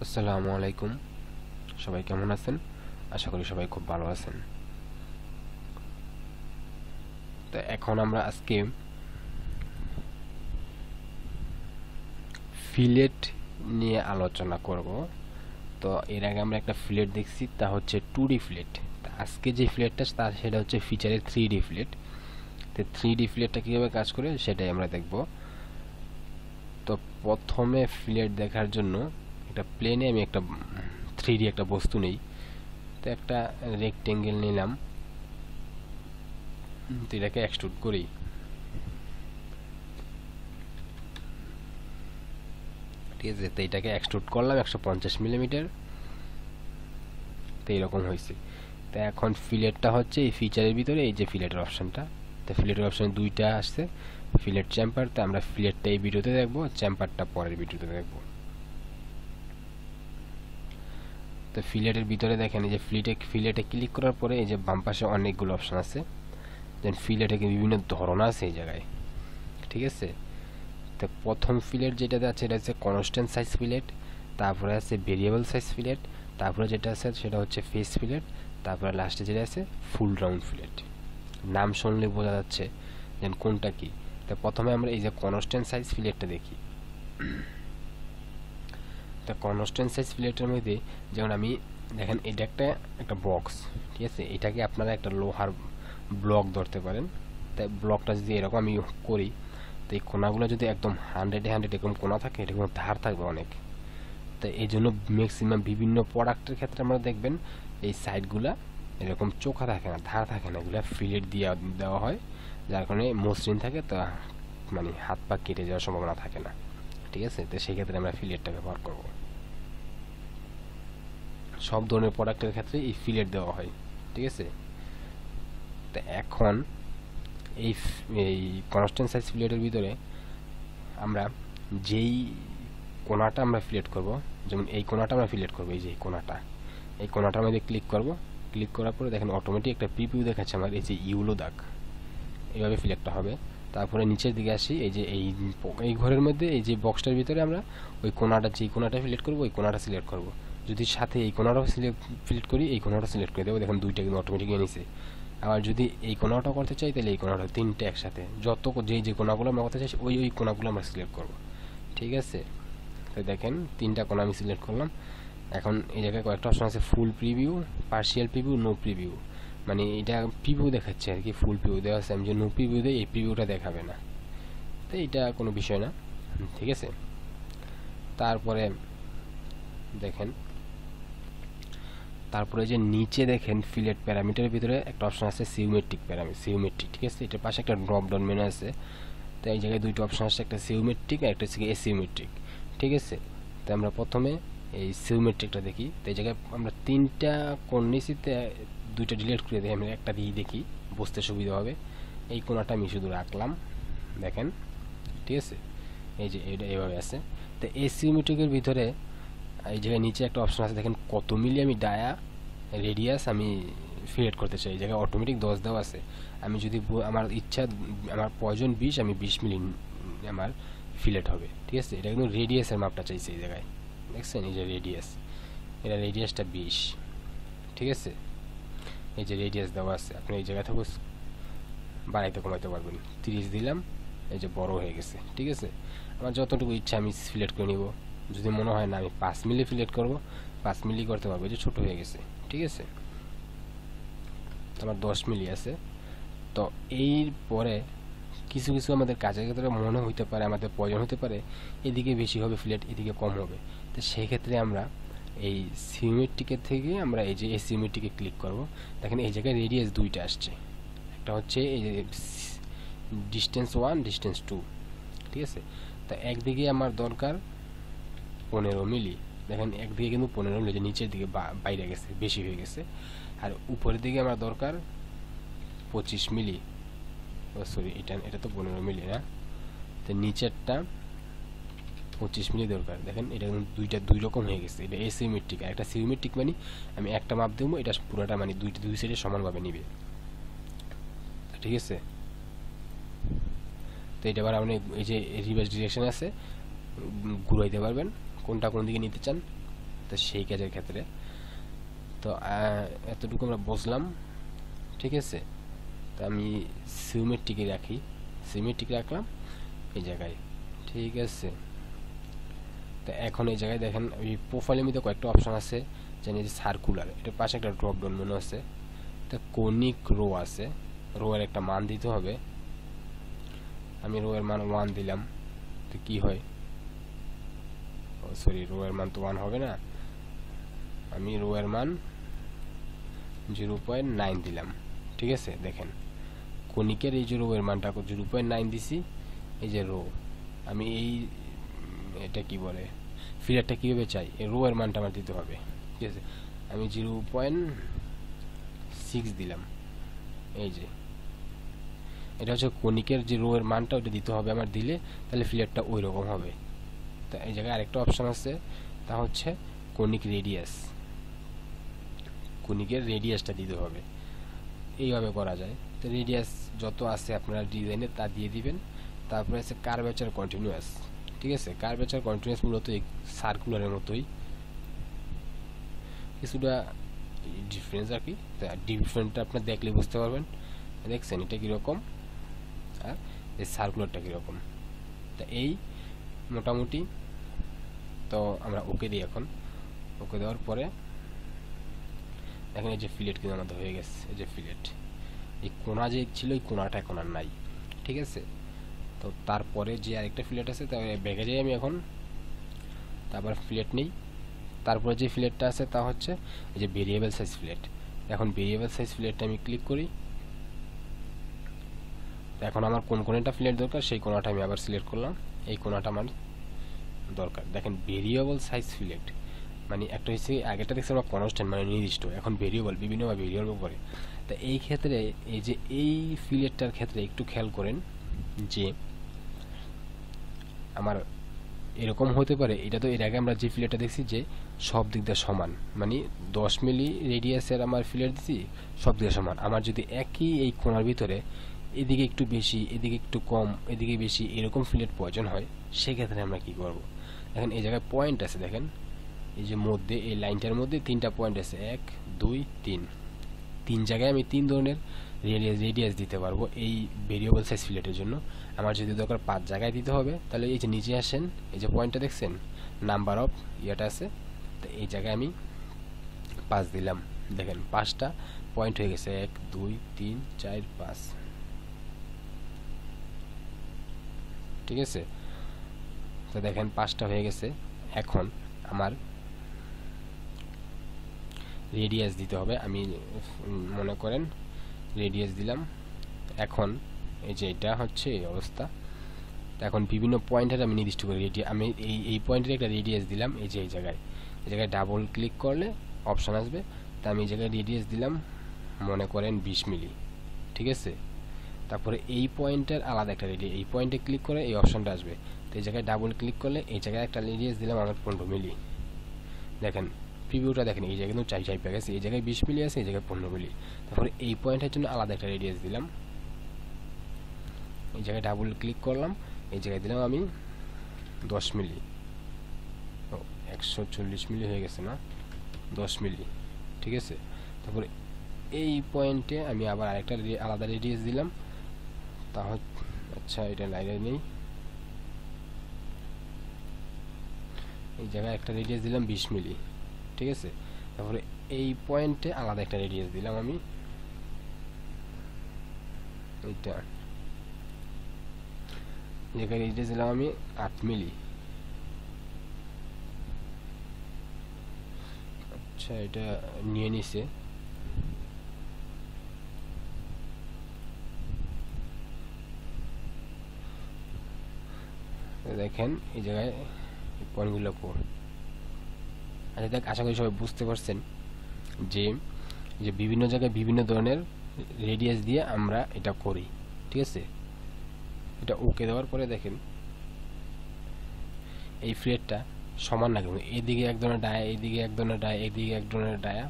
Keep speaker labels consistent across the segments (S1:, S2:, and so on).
S1: আসসালামু আলাইকুম। সবাই কেমন আছেন? আশা করি সবাই খুব ভালো আছেন। তো এখন আমরা আজকে ফিলেট নিয়ে আলোচনা করব। তো এর আগে আমরা একটা ফিলেট দেখছি, তা হচ্ছে 2D ফিলেট। আজকে যে ফিলেটটা সেটা হচ্ছে ফিচারের 3D ফিলেট। তো 3D ফিলেটটা কীভাবে কাজ করে সেটাই আমরা দেখব। তো প্রথমে ফিলেট দেখার জন্য একটা প্লেনে আমি একটা 3D একটা বস্তু নেই। তো একটা রেক্টেঙ্গেল নিলাম, তো এটাকে এক্সট্রুড করি। ঠিক আছে, তো এটাকে এক্সট্রুড করলাম 150 মিলিমিটার। তো এইরকম হয়েছে। তো এখন ফিলেটটা হচ্ছে এই ফিচারের ভিতরে এই যে ফিলেটের অপশনটা। তো ফিলেটের অপশন দুইটা আসছে, ফিলেট চ্যাম্পার। তো আমরা ফিলেটটা এই ভিডিওতে দেখবো, চ্যাম্পারটা পরের ভিডিওতে দেখবো। তো ফিলেটের ভিতরে দেখেন এই যে ফিলেটে ক্লিক করার পরে এই যে বাম পাশে অনেকগুলো অপশন আছে। দেন ফিলেটে বিভিন্ন ধরন আছে এই জায়গায়। ঠিক আছে, তো প্রথম ফিলেট যেটাতে আছে এটা হচ্ছে কনস্ট্যান্ট সাইজ ফিলেট, তারপরে আছে ভেরিয়েবল সাইজ ফিলেট, তারপরে যেটা আছে সেটা হচ্ছে ফেস ফিলেট, তারপরে লাস্টে যেটা আছে ফুল রাউন্ড ফিলেট। নাম শুনলে বোঝা যাচ্ছে যে কোনটা কি। তো প্রথমে আমরা এই যে কনস্ট্যান্ট সাইজ ফিলেটটা দেখি। তো কনস্ট্যান্ট সাইজ ফিলেটের মধ্যে যেমন আমি দেখেন এটা একটা বক্স। ঠিক আছে, এটাকে আপনারা একটা লোহার ব্লক ধরতে পারেন। তাই ব্লকটা যদি এরকম আমি করি, তো এই কোনাগুলো যদি একদম 100-100 এরকম কোনা থাকে, এটা কোনো ধার থাকবে অনেক। তো এই জন্য ম্যাক্সিমাম বিভিন্ন প্রোডাক্টের ক্ষেত্রে আমরা দেখবেন এই সাইডগুলা এরকম চোখা থাকে না, ধার থাকে না, এগুলো ফিলেট দিয়ে দেওয়া হয়, যার কারণে মসৃণ থাকে। তো মানে হাত পা কেটে যাওয়ার সম্ভাবনা থাকে না। ঠিক আছে, তো সেই ক্ষেত্রে আমরা ফিলেটটা ব্যবহার করব। সব ধরনের প্রোডাক্টের ক্ষেত্রে এই ফিলেট দেওয়া হয়। ঠিক আছে, তো এখন এই এই কনস্ট্যান্ট সাইজ ফিলেটের ভিতরে আমরা যেই কোণাটা আমরা ফিলেট করব, যেমন এই কোণাটা আমরা ফিলেট করব, এই যে এই কোণাটার মধ্যে ক্লিক করব। ক্লিক করার পরে দেখেন অটোমেটিক একটা প্রিভিউ দেখাচ্ছে আমার, এই যে ইউলো দাগ, এইভাবে ফিলেটটা হবে। তারপরে নিচের দিকে আসি, এই যে এই ঘরের মধ্যে এই যে বক্সটার ভিতরে আমরা ওই কোণাটা, যেই কোণাটা সিলেক্ট করব ওই কোণাটা সিলেক্ট করব। যদি সাথে এই কোণাটাও সিলেক্ট করি, এই কোণাটা সিলেক্ট করে দেবো। দেখেন দুইটা কিন্তু অটোমেটিক নিয়েছে। আবার যদি এই কোণাটাও করতে চাই, তাহলে এই কোণাটা, তিনটে একসাথে, যত যে কোণাগুলো আমরা করতে চাই ওই কোণাগুলো আমরা সিলেক্ট করব। ঠিক আছে, তো দেখেন তিনটা কোণা আমি সিলেক্ট করলাম। এখন এই জায়গায় কয়েকটা অপশন আছে, full preview, partial preview, no preview. মানে এটা প্রিভিউ দেখাচ্ছে আর কি, ফুল প্রিভিউ দেওয়া আছে। আমি যে নো প্রিভিউ দেয়, এই প্রিভিউটা দেখাবে না। তো এটা কোনো বিষয় না। ঠিক আছে, তারপরে দেখেন, তারপরে যে নিচে দেখেন ফিলেট প্যারামিটারের ভিতরে একটা অপশন আছে সিউমেট্রিক। ঠিক আছে, এটার পাশে একটা ড্রপ ডাউন মেনু আছে। তো এই জায়গায় দুইটা অপশন আছে, একটা সিউমেট্রিক আর একটা হচ্ছে এসিউমেট্রিক। ঠিক আছে, তো আমরা প্রথমে এই সিউমেট্রিকটা দেখি। তো এই জায়গায় আমরা তিনটা কোণ নিয়েছি, দুইটা ডিলিট করে দিই, আমরা একটা দিয়ে দেখি, বুঝতে সুবিধা হবে। এই কোণাটা আমি শুধু রাখলাম, দেখেন। ঠিক আছে, এই যে এটা এভাবে আছে। তো এসিউমেট্রিকের ভিতরে এই জায়গায় নিচে একটা অপশন আছে, দেখেন কত মিলি আমি ডায়া রেডিয়াস আমি ফিলেট করতে চাই। এই জায়গায় অটোমেটিক 10 দেওয়া আছে। আমি যদি আমার ইচ্ছা, আমার প্রয়োজন 20, আমি 20 মিলি আমার ফিলেট হবে। ঠিক আছে, এটা কিন্তু রেডিয়াসের মাপটা চাইছে এই জায়গায়, দেখছেন এই যে রেডিয়াস, এটা রেডিয়াসটা 20। ঠিক আছে, এই যে রেডিয়াস দেওয়া আছে, আপনি এই জায়গা থেকে বাড়াইতে কমাইতে পারবেন। 30 দিলাম, এই যে বড় হয়ে গেছে। ঠিক আছে, আমার যতটুকু ইচ্ছা আমি ফিলেট করে নিব। যদি মনে হয় না আমি 5 মিলি ফিলেট করব, 5 মিলি করতে পারবো, যে ছোট হয়ে গেছে। ঠিক আছে, আমার 10 মিলি আছে। তো এর পরে কিছু কিছু আমাদের কাজের ক্ষেত্রে মনে হইতে পারে, আমাদের প্রয়োজন হতে পারে এদিকে বেশি হবে ফিলেট, এদিকে কম হবে। তো সেই ক্ষেত্রে আমরা এই সিমেট্রিকের থেকে আমরা এই যে এসিমেট্রিকে ক্লিক করব। দেখেন এই জায়গায় রেডিয়াস দুইটা আসছে, একটা হচ্ছে এই যে ডিস্টেন্স 1, ডিস্টেন্স 2। ঠিক আছে, তো একদিকে আমার দরকার 15 মিলি। দেখেন একদিকে কিন্তু 15 মিলি, নিচের দিকে বাইরে গেছে, বেশি হয়ে গেছে। আর উপরের দিকে আমার দরকার 25 মিলি। সরি, এটা তো 15 মিলি না, তো নিচেরটা 25 মিলি দরকার। দেখেন এটা কিন্তু দুই রকম হয়ে গেছে। এটা এসিমেট্রিক, আর একটা সিমেট্রিক, মানে আমি একটা মাপ দেবো, এটা পুরোটা মানে দুই সাইডে সমানভাবে নিবে। ঠিক আছে, তো এটা আবার আপনি এই যে রিভার্স ডিরেকশন আছে, ঘুরাইতে পারবেন কোনটা কোন দিকে নিতে চান। তো সেই কাজের ক্ষেত্রে তো এতটুকু আমরা বুঝলাম, ঠিক আছে। তো আমি সিমেট্রিকে রাখি, সিমেট্রিক রাখলাম এই জায়গায়, ঠিক আছে। তো এখন এই জায়গায় দেখেন ওই প্রোফাইলের মধ্যে কয়েকটা অপশন আছে, যেন যে সার্কুলার, এটার পাশে একটা ড্রপ ডাউন মেনু আছে, তো কনিক রো আছে, রো এর একটা মান দিতে হবে। আমি রো এর মান 1 দিলাম, তো কি হয়, সরি রো এর মান তো 1 হবে না, আমি রো এর মান 0.9 দিলাম, ঠিক আছে। দেখেন কনিকের এই যে রো এর মানটা 0.9 দিছি, এই যে রো, আমি এই এটা কি বলে ফিলারটা কিভাবে চাই, এই রো এর মানটা আমার দিতে হবে, ঠিক আছে। আমি 0.6 দিলাম, এই যে এটা হচ্ছে কনিকের যে রো এর মানটা ওটা দিতে হবে আমার, দিলে তাহলে ফিলারটা ওই রকম হবে। তো এই জায়গায় আরেকটা অপশন আছে, তা হচ্ছে কনিক রেডিয়াস, কনিকের রেডিয়াসটা দিতে হবে, এইভাবে করা যায়। তো রেডিয়াস যত আছে আপনারা ডিজাইনে তা দিয়ে দিবেন। তারপরে আছে কার্ভেচার কন্টিনিউয়াস, ঠিক আছে। কার্ভেচার কন্টিনিউয়াস মূলত সার্কুলারের মতোই, কিছুটা ডিফারেন্স আর কি। ডিফারেন্টটা আপনার দেখলে বুঝতে পারবেন, দেখছেন এটা কীরকম আর এই সার্কুলারটা কীরকম। তা এই মোটামুটি, তো আমরা ওকে দিই এখন। ওকে দেওয়ার পরে দেখেন এই যে ফিলেট কিন্তু আমাদের হয়ে গেছে, এই যে ফিলেট, এই কোনা যে ছিল এই কোনাটা এখন আর নাই, ঠিক আছে। তো তারপরে যে আরেকটা ফিলেট আছে, তারপরে ব্যাগে যাই আমি এখন, তারপর ফিলেট নেই। তারপরে যে ফিলেটটা আছে তা হচ্ছে এই যে ভেরিয়েবল সাইজ ফিলেট। এখন ভেরিয়েবল সাইজ ফিলেটটা আমি ক্লিক করি, এখন আমার কোন কোনটা ফিলেট দরকার সেই কোনাটা আমি আবার সিলেক্ট করলাম, এই কোনাটা আমার দরকার। দেখেন ভেরিয়েবল সাইজ ফিলেট মানে একটা হচ্ছে আগেরটা দেখছি আমরা কনস্ট্যান্ট মানে নির্দিষ্ট, এখন ভেরিয়েবল বিভিন্ন ভেরিয়েবল করে। তা এই ক্ষেত্রে এই যে এই ফিলেটটার ক্ষেত্রে একটু খেয়াল করেন যে আমার এরকম হতে পারে, এটা তো এর আগে আমরা যে ফিলেটটা দেখছি যে সব দিক দিয়ে সমান, মানে 10 মিলি রেডিয়াসের আমার ফিলেট দিচ্ছি, সব দিকে সমান। আমার যদি একই এই কোণার ভিতরে এদিকে একটু বেশি এদিকে একটু কম এদিকে বেশি এরকম ফিলেট প্রয়োজন হয়, সেক্ষেত্রে আমরা কি করব। দেখেন এই জায়গায় পয়েন্ট আছে, দেখেন এই যে মধ্যে এই লাইনটার মধ্যে 3টা পয়েন্ট আছে, 1 2 3, 3 জায়গায় আমি 3 ধরনের রেডিয়াস দিতে পারবো এই ভেরিয়েবল সাইজ ফিলেটের জন্য। আমার যদি দরকার 5 জায়গায় দিতে হবে, তাহলে এই যে নিচে আসেন, এই যে পয়েন্টটা দেখছেন নাম্বার অফ ইয়েটা আছে, তো এই জায়গায় আমি 5 দিলাম। দেখেন 5টা পয়েন্ট হয়ে গেছে, 1 2 3 4 5, ঠিক আছে। তো দেখেন 5টা হয়ে গেছে। এখন আমার রেডিয়াস দিতে হবে, আমি মনে করেন রেডিয়াস দিলাম। এখন এই যে এটা হচ্ছে এই অবস্থা। এখন বিভিন্ন পয়েন্টের আমি নির্দিষ্ট করে আমি এই পয়েন্টের একটা রেডিয়াস দিলাম, এই যে এই জায়গায় ডাবল ক্লিক করলে অপশান আসবে, তা আমি এই জায়গায় রেডিয়াস দিলাম মনে করেন 20 মিলি, ঠিক আছে। তারপরে এই পয়েন্টের আলাদা একটা রেডিয়াস, এই পয়েন্টে ক্লিক করে এই অপশানটা আসবে, তো এই জায়গায় ডাবল ক্লিক করলে এই জায়গায় একটা রেডিয়াস দিলাম আমার 15 মিলি। দেখেন প্রিভিউটা দেখেন, এই জায়গায় কিন্তু 4 পেয়ে গেছে, এই জায়গায় 20 মিলি আছে, এই জায়গায় 15 মিলি। তারপরে এই পয়েন্টের জন্য আলাদা একটা রেডিয়াস দিলাম, এই জায়গায় ডাবল ক্লিক করলাম, এই জায়গায় দিলাম আমি 10 মিলি, 140 মিলি হয়ে গেছে না, 10 মিলি, ঠিক আছে। তারপরে এই পয়েন্টে আমি আবার আরেকটা আলাদা রেডিয়াস দিলাম, তা আচ্ছা এটা লাইনে নেই, এই জায়গায় একটা রেডিয়াস দিলাম 20 মিলি, ঠিক আছে। তারপরে এই পয়েন্টে আলাদা একটা রেডিয়াস দিলাম আমি, এইটা জায়গায় রেডিয়াস দিলাম আমি 8 মিলি। আচ্ছা এটা নিয়ে নিছে, দেখেন এই জায়গায় পয়েন্টগুলো কোন। আচ্ছা দেখ, আশা করি সবাই বুঝতে পারছেন যে যে বিভিন্ন জায়গায় বিভিন্ন ধরনের রেডিয়াস দিয়ে আমরা এটা করি, ঠিক আছে। এটা ওকে দেওয়ার পরে দেখেন এই ফ্লেটটা সমান না, কিন্তু এদিকে এক ধরনের ডায়া, এদিকে এক ধরনের ডায়া, এদিকে এক ধরনের ডায়া,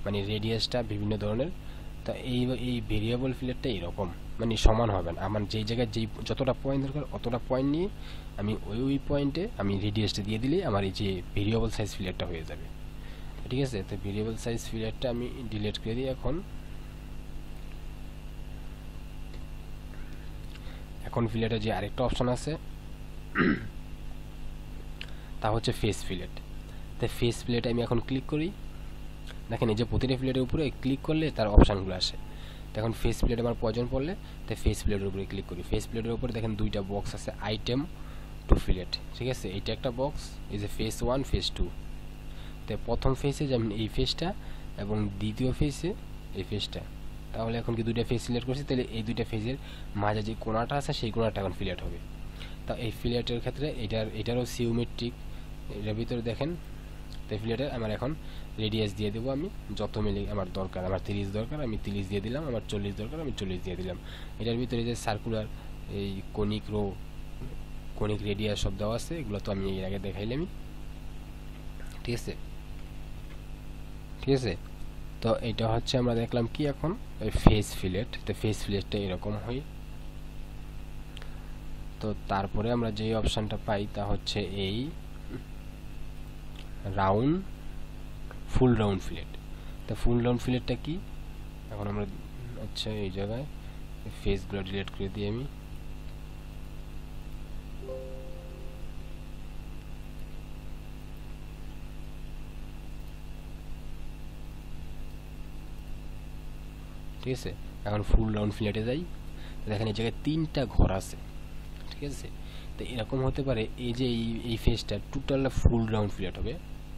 S1: মানে রেডিয়াসটা বিভিন্ন ধরনের। তা এই ভেরিয়েবল ফ্লেটটা এরকম, মানে সমান হবে না। আমার যেই জায়গায় যেই যতটা পয়েন্ট দরকার অতটা পয়েন্ট নিয়ে আমি ওই পয়েন্টে আমি রেডিয়াসটা দিয়ে দিলেই আমার এই যে ভেরিয়েবল সাইজ ফিলেটটা হয়ে যাবে। ঠিক আছে, তো ভেরিয়েবল সাইজ ফিলেটটা আমি ডিলিট করে দিই। এখন ফিলেটের যে আরেকটা অপশন আছে তা হচ্ছে ফেস ফিলেট। তো ফেস ফিলেটে আমি এখন ক্লিক করি। দেখেন এই যে প্রতিটা ফিলেটের উপরে ক্লিক করলে তার অপশানগুলো আসে। এখন ফেস প্লেট আমার প্রয়োজন পড়লে তাই ফেস প্লেটের উপরে ক্লিক করি। ফেস প্লেটের উপরে দেখেন দুইটা বক্স আছে, আইটেম টু ফিলেট। ঠিক আছে, এটা একটা বক্স, এই যে ফেস 1 ফেস 2। তো প্রথম ফেসে যেমন এই ফেসটা এবং দ্বিতীয় ফেসে এই ফেসটা। তাহলে এখন কি দুইটা ফেস সিলেক্ট করছি, তাহলে এই দুইটা ফেসের মাঝে যে কোণাটা আছে সেই কোণাটা এখন ফিলেট হবে। তা এই ফিলেটের ক্ষেত্রে এটারও সিওমেট্রিক। এটার ভিতরে দেখেন তো ফিলেটের আমার এখন রেডিয়াস দিয়ে দেবো আমি যত মিলি আমার দরকার। আমার 30 দরকার, আমি 30 দিয়ে দিলাম। আমার 40 দরকার, আমি 40 দিয়ে দিলাম। এটার ভিতরে যে সার্কুলার এই কনিক রো, কনিক রেডিয়াস সব দেওয়া আছে, এগুলো তো আমি এর আগে দেখাইলামই। ঠিক আছে, ঠিক আছে। তো এটা হচ্ছে আমরা দেখলাম কি এখন ফেস ফিলেট। তো ফেস ফিলেটটা এরকম হয়। তো তারপরে আমরা যে অপশানটা পাই তা হচ্ছে এই রাউন্ড, ফুল রাউন্ড ফিলেট। তা ফুল রাউন্ড ফিলেটটা কি এখন আমরা, আচ্ছা এই জায়গায় ফেসগুলো ডিলিট করে দিই আমি। ঠিক আছে, এখন ফুল রাউন্ড ফিলেটে যাই। দেখেন এই জায়গায় 3টা ঘর আছে। ঠিক আছে, তো এরকম হতে পারে এই যে এই ফেসটা টোটাল ফুল রাউন্ড ফিলেট হবে,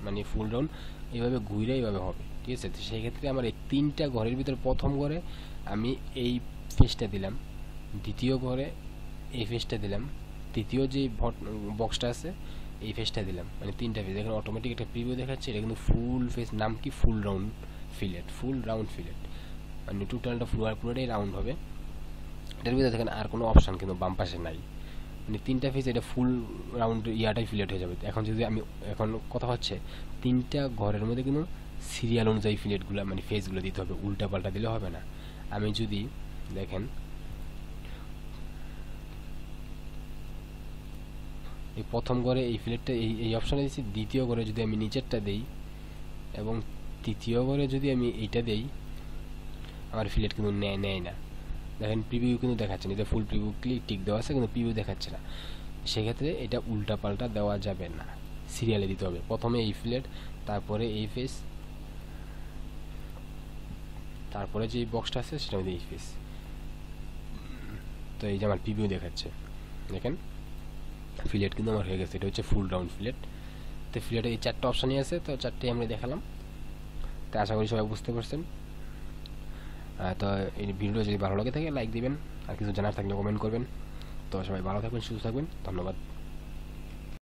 S1: মানে ফুল রাউন্ড এইভাবে ঘুরে এইভাবে হবে। ঠিক আছে, তো সেই ক্ষেত্রে আমার এই 3টা ঘরের ভিতরে প্রথম ঘরে আমি এই ফেসটা দিলাম, দ্বিতীয় ঘরে এই ফেসটা দিলাম, তৃতীয় যে বক্সটা আছে এই ফেসটা দিলাম, মানে 3টা ফেস। এখন অটোমেটিক একটা প্রিভিউ দেখাচ্ছে, এটা কিন্তু ফুল ফেস, নাম কি ফুল রাউন্ড ফিলেট, ফুল রাউন্ড ফিলেট, মানে টোটালটা পুরোটাই রাউন্ড হবে। এটার ভিতরে দেখেন আর কোনো অপশান কিন্তু বাম পাশে নাই, মানে 3টা ফেস এটা ফুল রাউন্ড ইয়াটাই ফিলেট হয়ে যাবে। এখন যদি আমি, এখন কথা হচ্ছে 3টা ঘরের মধ্যে কিন্তু সিরিয়াল অনুযায়ী ফিলেটগুলো মানে ফেসগুলো দিতে হবে, উল্টা পাল্টা দিলে হবে না। আমি যদি দেখেন এই প্রথম ঘরে এই ফিলেটটা এই অপশানে দিচ্ছি, দ্বিতীয় ঘরে যদি আমি নিচেরটা দেই এবং তৃতীয় ঘরে যদি আমি এইটা দেই, আমার ফিলেট কিন্তু নেয় না। দেখেন প্রিভিউ কিন্তু দেখাচ্ছে না, এটা ফুল প্রিভিউ টিক দেওয়া আছে কিন্তু প্রিভিউ দেখাচ্ছে না। সেক্ষেত্রে এটা উল্টা পাল্টা দেওয়া যাবে না, সিরিয়ালে দিতে হবে। প্রথমে এই ফিলেট, তারপরে এই ফেস, তারপরে যে বক্সটা আছে সেটা মধ্যে এই ফেস। তো এই যে আমার প্রিভিউ দেখাচ্ছে, দেখেন ফিলেট কিন্তু আমার হয়ে গেছে। এটা হচ্ছে ফুল রাউন্ড ফিলেট। তো ফিলেটে এই 4টা অপশানই আছে, তো 4টেই আমরা দেখালাম। তো আশা করি সবাই বুঝতে পারছেন। তো এই ভিডিওটা যদি ভালো লাগে থাকে লাইক দিবেন, আর কিছু জানার থাকলে কমেন্ট করবেন। তো সবাই ভালো থাকবেন, সুস্থ থাকবেন, ধন্যবাদ।